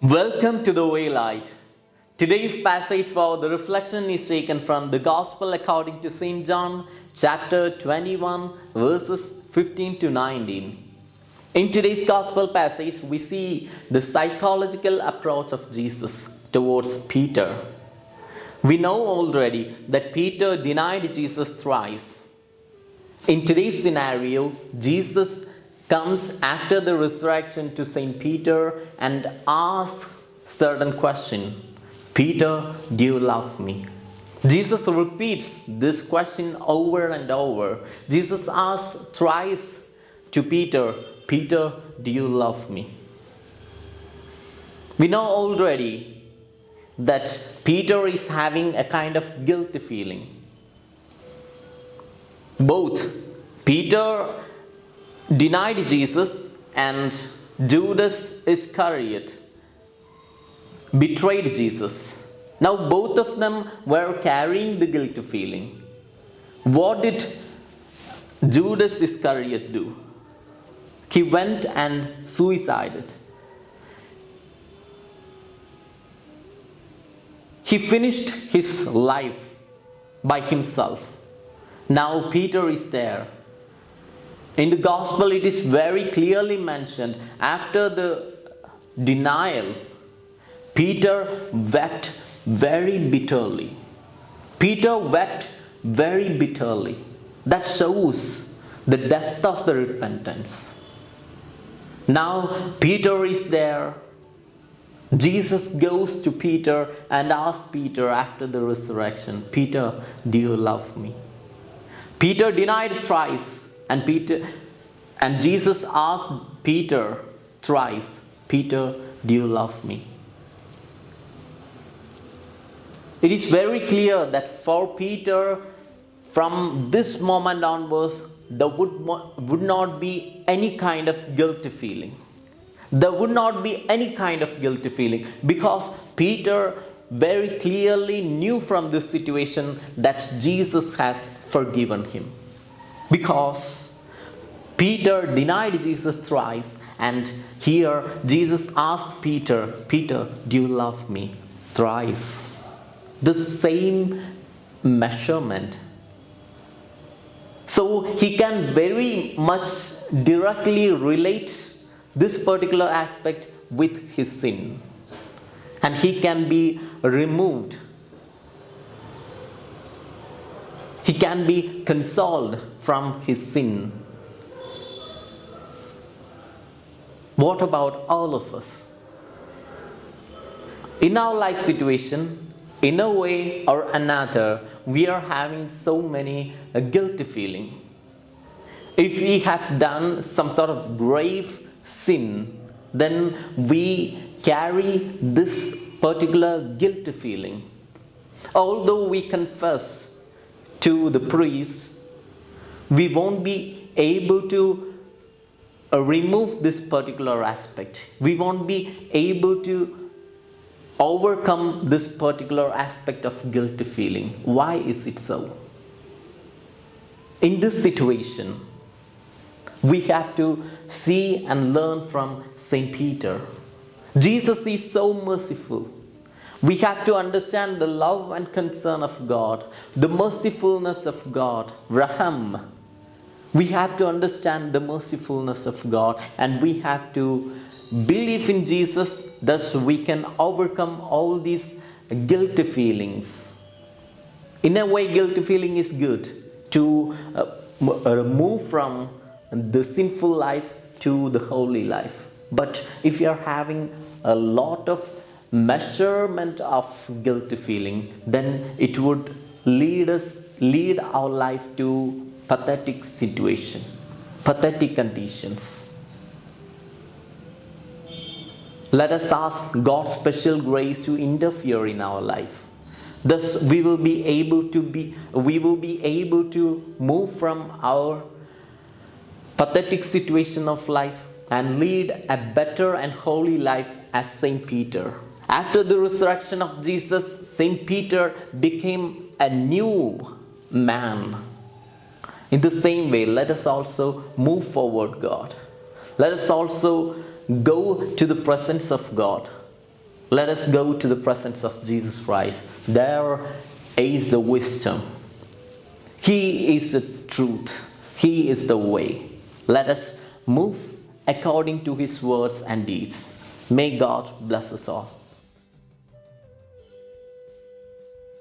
Welcome to the Waylight. Today's passage for the reflection is taken from the Gospel according to St. John, chapter 21, verses 15 to 19. In today's Gospel passage, we see the psychological approach of Jesus towards Peter. We know already that Peter denied Jesus thrice. In today's scenario, Jesus comes after the resurrection to St. Peter and asks certain question. Peter, do you love me? Jesus repeats this question over and over. Jesus asks thrice to Peter, Peter, do you love me? We know already that Peter is having a kind of guilty feeling. Both Peter denied Jesus and Judas Iscariot betrayed Jesus. Now both of them were carrying the guilty feeling. What did Judas Iscariot do? He went and suicided. He finished his life by himself. Now Peter is there. In the Gospel, it is very clearly mentioned, after the denial, Peter wept very bitterly. Peter wept very bitterly. That shows the depth of the repentance. Now Peter is there. Jesus goes to Peter and asks Peter after the resurrection, Peter, do you love me? Peter denied thrice. And Jesus asked Peter thrice, Peter, do you love me? It is very clear that for Peter, from this moment onwards, there would not be any kind of guilty feeling. There would not be any kind of guilty feeling because Peter very clearly knew from this situation that Jesus has forgiven him. Because Peter denied Jesus thrice, and here Jesus asked Peter, Peter, do you love me? Thrice. The same measurement. So he can very much directly relate this particular aspect with his sin. And he can be removed. He can be consoled from his sin. What about all of us? In our life situation, in a way or another, we are having so many guilty feeling. If we have done some sort of grave sin, then we carry this particular guilty feeling. Although we confess to the priest, we won't be able to remove this particular aspect. We won't be able to overcome this particular aspect of guilty feeling. Why is it so? In this situation, we have to see and learn from St. Peter. Jesus is so merciful. We have to understand the love and concern of God, the mercifulness of God, Raham. We have to understand the mercifulness of God, and we have to believe in Jesus, thus we can overcome all these guilty feelings. In a way, guilty feeling is good to move from the sinful life to the holy life. But if you are having a lot of measurement of guilty feeling, then it would lead our life to pathetic situation, pathetic conditions. Let us ask God's special grace to interfere in our life. Thus we will be able to move from our pathetic situation of life and lead a better and holy life as Saint Peter. After the resurrection of Jesus, Saint Peter became a new man. In the same way, let us also move forward, God. Let us also go to the presence of God. Let us go to the presence of Jesus Christ. There is the wisdom. He is the truth. He is the way. Let us move according to His words and deeds. May God bless us all.